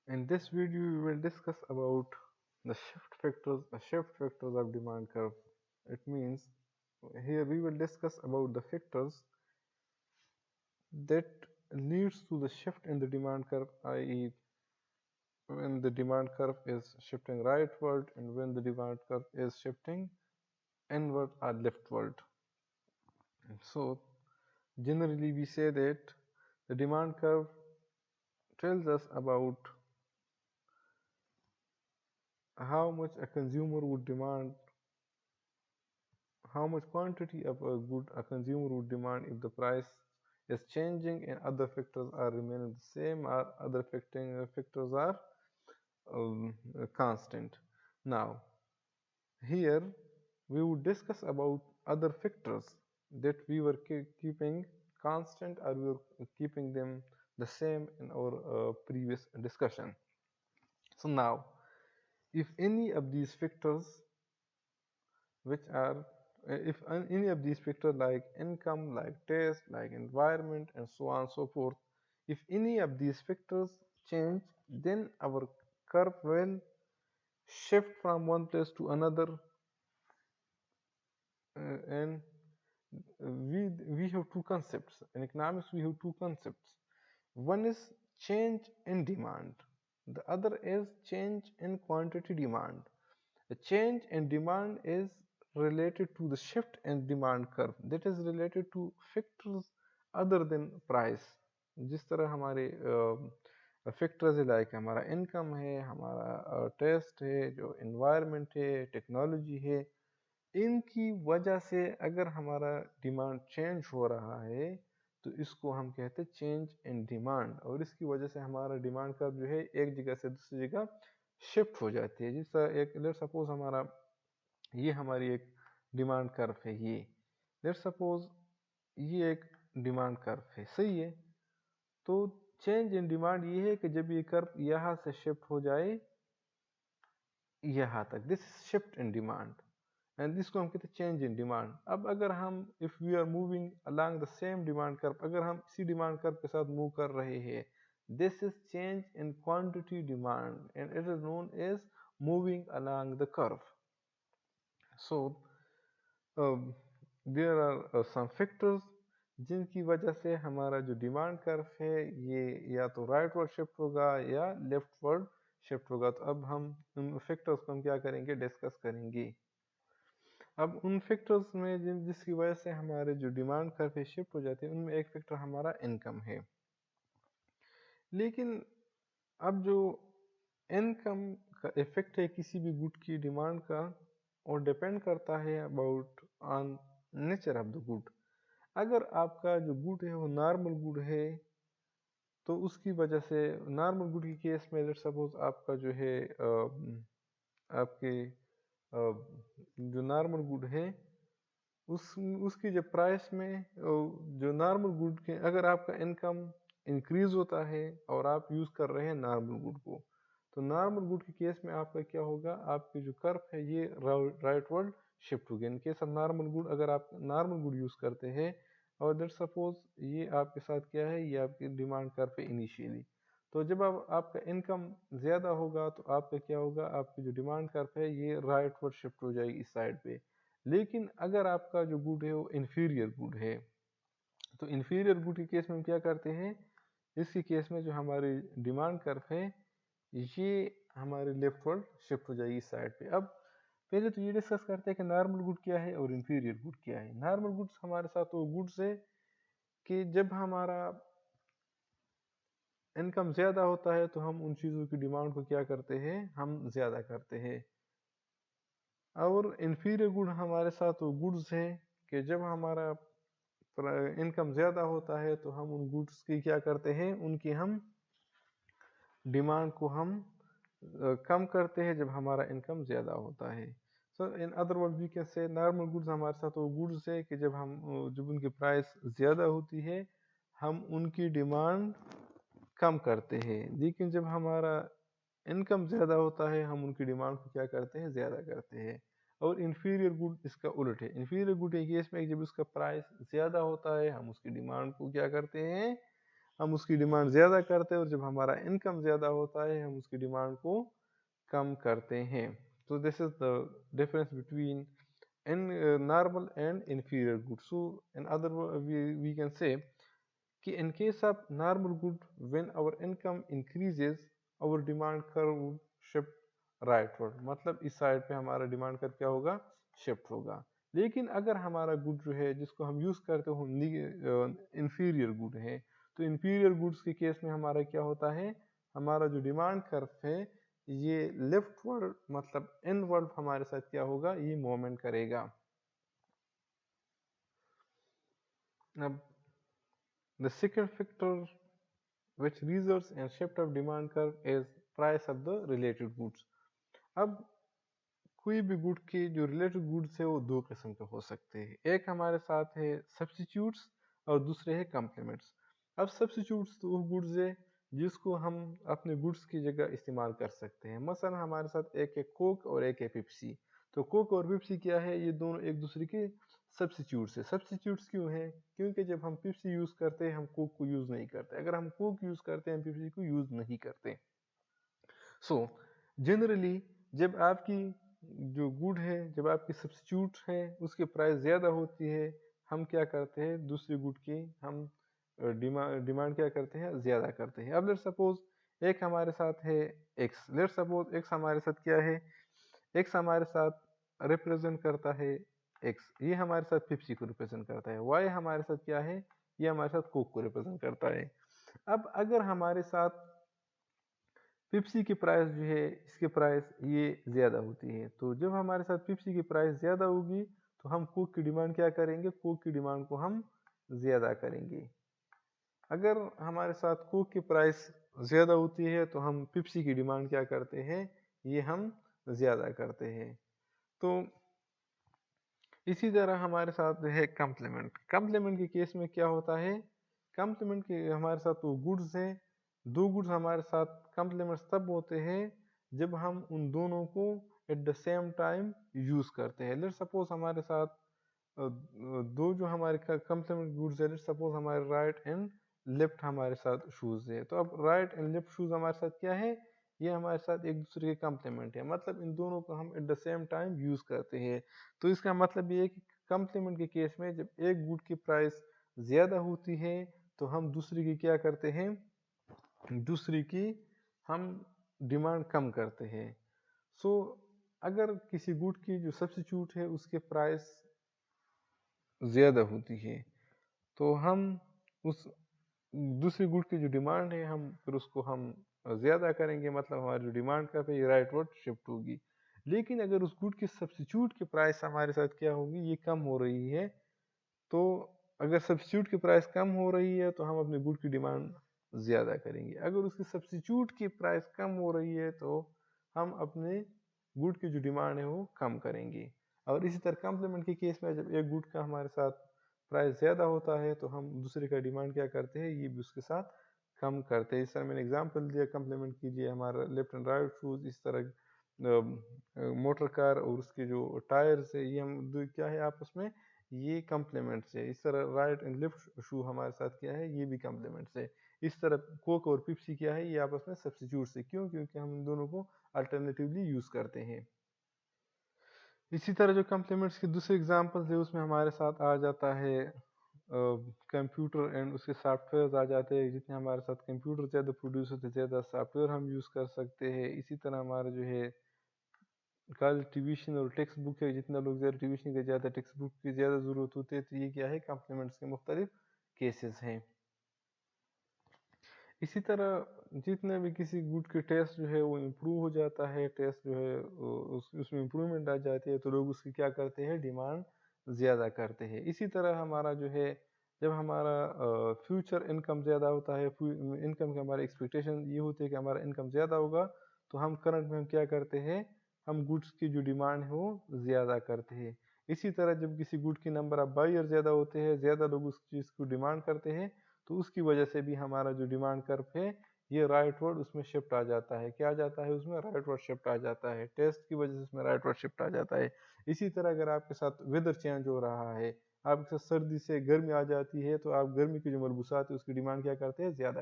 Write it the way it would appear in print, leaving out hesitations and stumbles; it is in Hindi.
In this video, we will discuss about the shift factors of demand curve. It means here we will discuss about the factors that leads to the shift in the demand curve, i.e., when the demand curve is shifting rightward and when the demand curve is shifting inward or leftward. So generally, we say that the demand curve tells us about how much a consumer would demand, how much quantity of a good a consumer would demand if the price is changing and other factors are remaining the same or other factors are constant. Now, here we would discuss about other factors that we were keeping constant or we were keeping them the same in our previous discussion. So now, if any of these factors which are if any of these factors like income, like taste, like environment, and so on and so forth, if any of these factors change, then our curve will shift from one place to another, and we have two concepts in economics. We have two concepts. One is change in demand, the other is change in quantity demand. The change in demand is related to the shift in demand curve, that is related to factors other than price. जिस तरह हमारे फैक्टर्स है लाइक हमारा इनकम है, हमारा टेस्ट है, जो इन्वायरमेंट है, टेक्नोलॉजी है, इनकी वजह से अगर हमारा डिमांड चेंज हो रहा है तो इसको हम कहते हैं चेंज इन डिमांड, और इसकी वजह से हमारा डिमांड कर्व जो है एक जगह से दूसरी जगह शिफ्ट हो जाती है। जिस तरह एक लेट सपोज हमारा ये हमारी एक डिमांड कर्व है, ये लेट सपोज ये एक डिमांड कर्व है, सही है। तो चेंज इन डिमांड ये है कि जब ये कर्व यहाँ से शिफ्ट हो जाए यहाँ तक, this shift in demand, and जिसको हम कहते हैं चेंज इन डिमांड। अब अगर हम if we are moving along the same demand curve, अगर हम इसी डिमांड कर्व के साथ मूव कर रहे हैं, this is change in quantity demand and it is known as moving along the curve. So there are some factors जिनकी वजह से हमारा जो डिमांड कर्व है ये या तो राइटवर्ड शिफ्ट होगा या लेफ्टवर्ड शिफ्ट होगा। तो अब हम उन फैक्टर्स को हम क्या करेंगे, डिस्कस करेंगे। अब उन फैक्टर्स में जिसकी वजह से हमारे जो डिमांड कर्व है शिफ्ट हो जाती है, उनमें एक फैक्टर हमारा इनकम है। लेकिन अब जो इनकम का इफेक्ट है किसी भी गुड की डिमांड का, और डिपेंड करता है about on nature of the good. अगर आपका जो गुड है वो नॉर्मल गुड है तो उसकी वजह से नॉर्मल गुड के केस में लेट सपोज आपका जो है आपके जो नॉर्मल गुड है उसकी जो प्राइस में जो नॉर्मल गुड के अगर आपका इनकम इंक्रीज होता है और आप यूज़ कर रहे हैं नॉर्मल गुड को, तो नॉर्मल गुड के केस में आपका क्या होगा, आपकी जो कर्व है ये राइटवर्ड शिफ्ट होगी। In case of normal good, अगर आप नॉर्मल गुड यूज़ करते हैं और लेट्स सपोज ये आपके साथ क्या है, ये आपकी डिमांड कर्व है इनिशियली, तो जब आपका इनकम ज़्यादा होगा तो आपका क्या होगा, आपकी जो डिमांड कर्व है ये राइटवर्ड शिफ्ट हो जाएगी इस साइड पे। लेकिन अगर आपका जो गुड है वो इन्फीरियर गुड है, तो इन्फीरियर गुड के केस में हम क्या करते हैं, इसके केस में जो हमारी डिमांड कर्व है ये हमारे लेफ्टवर्ड शिफ्ट हो जाएगी इस साइड पे। अब पहले तो ये डिस्कस करते हैं कि नॉर्मल गुड क्या है और इन्फीरियर गुड क्या है। नॉर्मल गुड्स हमारे साथ वो गुड्स है कि जब हमारा इनकम ज़्यादा होता है तो हम उन चीज़ों की डिमांड को क्या करते हैं, हम ज़्यादा करते हैं। और इन्फीरियर गुड हमारे साथ वो गुड्स है कि जब हमारा इनकम ज़्यादा होता है तो हम उन गुड्स की क्या करते हैं, उनकी हम डिमांड को हम कम करते हैं जब हमारा इनकम ज़्यादा होता है। So in other word we can say normal goods हमारे साथ वो गुड्स है कि जब उनकी प्राइस ज़्यादा होती है हम उनकी डिमांड कम करते हैं, लेकिन जब हमारा इनकम ज़्यादा होता है हम उनकी डिमांड को क्या करते हैं, ज़्यादा करते हैं। और इन्फीरियर गुड इसका उलट है। इन्फीरियर गुड के केस में जब उसका प्राइस ज़्यादा होता है हम उसकी डिमांड को क्या करते हैं, हम उसकी डिमांड ज़्यादा करते हैं, और जब हमारा इनकम ज़्यादा होता है हम उसकी डिमांड को कम करते हैं। तो this is the difference between in normal and inferior goods. So in other words, we can say कि in case of normal good, when our income increases, our demand curve would shift rightward, मतलब इस साइड पे हमारा डिमांड कर्व क्या होगा, शिफ्ट होगा। लेकिन अगर हमारा गुड जो है जिसको हम यूज करते हो इंफीरियर गुड है, तो इंफीरियर गुड्स के केस में हमारा क्या होता है, हमारा जो डिमांड कर्व है ये लेफ्टवर्ड मतलब इनवर्ड हमारे साथ क्या होगा, ये मूवमेंट करेगा। अब the second factor which results in shift of demand curve is price of the related goods। अब कोई भी गुड के जो रिलेटेड गुड्स है वो दो किस्म के हो सकते हैं, एक हमारे साथ है सब्स्टिट्यूट्स और दूसरे है कॉम्प्लीमेंट्स। अब सब्स्टिट्यूट्स तो वो गुड्स है जिसको हम अपने गुड्स की जगह इस्तेमाल कर सकते हैं। मसलन हमारे साथ एक है कोक और एक है पेप्सी। तो कोक और पेप्सी क्या है, ये दोनों एक दूसरे के सब्स्टिट्यूट्स है। सब्स्टिट्यूट्स क्यों है, क्योंकि जब हम पेप्सी यूज़ करते हैं हम कोक को यूज़ नहीं करते, अगर हम कोक यूज़ करते हैं हम पेप्सी को यूज़ नहीं करते। सो जनरली जब आपकी जो गुड है, जब आपकी सब्स्टिट्यूट है उसकी प्राइस ज़्यादा होती है, हम क्या करते हैं दूसरे गुड की हम डिमांड क्या करते हैं, ज़्यादा करते हैं। अब लेट्स सपोज एक हमारे साथ है एक्स, लेट्स सपोज एक्स हमारे साथ क्या है, एक्स हमारे साथ रिप्रेजेंट करता है एक्स, ये हमारे साथ पेप्सी को रिप्रेजेंट करता है। वाई हमारे साथ क्या है, ये हमारे साथ कोक को रिप्रेजेंट करता है। अब अगर हमारे साथ पेप्सी की प्राइस जो है, इसकी प्राइस ये ज़्यादा होती है, तो जब हमारे साथ पेप्सी की प्राइस ज़्यादा होगी तो हम कोक की डिमांड क्या करेंगे, कोक की डिमांड को हम ज़्यादा करेंगे। अगर हमारे साथ कोक की प्राइस ज़्यादा होती है तो हम पेप्सी की डिमांड क्या करते हैं, ये हम ज़्यादा करते हैं। तो इसी तरह हमारे साथ है कम्प्लीमेंट। कम्प्लीमेंट के केस में क्या होता है, कम्प्लीमेंट के हमारे साथ वो गुड्स हैं, दो गुड्स हमारे साथ कम्प्लीमेंट्स तब होते हैं जब हम उन दोनों को at the same time use करते हैं। लेट्स सपोज हमारे साथ दो जो हमारे कम्प्लीमेंट गुड्स है, लेट्स सपोज हमारे राइट एंड लेफ्ट हमारे साथ शूज़ है। तो अब राइट एंड लेफ्ट शूज़ हमारे साथ क्या है, ये हमारे साथ एक दूसरे के कम्प्लीमेंट है, मतलब इन दोनों को हम at the same time use करते हैं। तो इसका मतलब ये है कि कम्प्लीमेंट के केस में जब एक गुड की प्राइस ज़्यादा होती है तो हम दूसरी की क्या करते हैं, दूसरी की हम डिमांड कम करते हैं। सो अगर किसी गुड की जो सब्स्टिट्यूट है उसके प्राइस ज़्यादा होती है तो हम उस दूसरी गुड की जो डिमांड है हम फिर उसको हम ज़्यादा करेंगे, मतलब हमारी जो डिमांड का पे राइटवर्ड शिफ्ट होगी। लेकिन अगर उस गुड की सब्स्टिट्यूट की प्राइस हमारे साथ क्या होगी, ये कम हो रही है, तो अगर सब्स्टिट्यूट की प्राइस कम हो रही है तो हम अपने गुड की डिमांड ज़्यादा करेंगे। अगर उसकी सब्स्टिट्यूट की प्राइस कम हो रही है तो हम अपने गुड की जो डिमांड है वो कम करेंगे। और इसी तरह कम्प्लीमेंट के केस में जब एक गुड का हमारे साथ प्राइस ज़्यादा होता है तो हम दूसरे का डिमांड क्या करते हैं, ये भी उसके साथ कम करते हैं। इस तरह मैंने एग्जांपल दिया कम्प्लीमेंट कीजिए हमारा लेफ्ट एंड राइट शूज़, इस तरह मोटर कार और उसके जो टायर्स है ये हम क्या है आपस में, ये कम्प्लीमेंट्स है। इस तरह राइट एंड लेफ्ट शू हमारे साथ क्या है, ये भी कम्प्लीमेंट्स है। इस तरह कोक और पिप्सी क्या है, ये आपस में सब्स्टिट्यूट्स है। क्यों, क्योंकि हम इन दोनों को अल्टरनेटिवली यूज़ करते हैं। इसी तरह जो कम्प्लीमेंट्स के दूसरे एग्जांपल्स है उसमें हमारे साथ आ जाता है कंप्यूटर एंड उसके सॉफ्टवेयर आ जाते हैं। जितने हमारे साथ कंप्यूटर ज़्यादा प्रोड्यूस होते हैं ज़्यादा सॉफ्टवेयर हम यूज़ कर सकते हैं। इसी तरह हमारा जो है कल ट्यूशन और टेक्स्ट बुक है, जितना लोग ज़्यादा ट्यूशन के ज़्यादा टेक्स्ट बुक की ज़्यादा ज़रूरत होती है, तो ये क्या है, कम्प्लीमेंट्स के मुख्तलिफ केसेस हैं। इसी तरह जितने भी किसी गुड के टेस्ट जो है वो इम्प्रूव हो जाता है, टेस्ट जो है उसमें इम्प्रूवमेंट आ जाती है, तो लोग उसकी क्या करते हैं, डिमांड ज़्यादा करते हैं। इसी तरह हमारा जो है जब हमारा फ्यूचर इनकम ज़्यादा होता है, इनकम की हमारी एक्सपेक्टेशन ये होती है कि हमारा इनकम ज़्यादा होगा, तो हम करंट में हम क्या करते हैं, हम गुड्स की जो डिमांड है वो ज़्यादा करते हैं। इसी तरह जब किसी गुड की नंबर ऑफ बायर ज़्यादा होते हैं, ज़्यादा लोग उस चीज़ को डिमांड करते हैं, तो उसकी वजह से भी हमारा जो डिमांड कर्व है ये राइटवर्ड उसमें शिफ्ट आ जाता है। क्या आ जाता है उसमें, राइटवर्ड शिफ्ट आ जाता है। टेस्ट की वजह से उसमें राइटवर्ड शिफ्ट आ जाता है। इसी तरह अगर आपके साथ वेदर चेंज हो रहा है, आपके सर्दी से गर्मी आ जाती है तो आप गर्मी की जो मलबूसात है उसकी डिमांड क्या करते हैं, ज़्यादा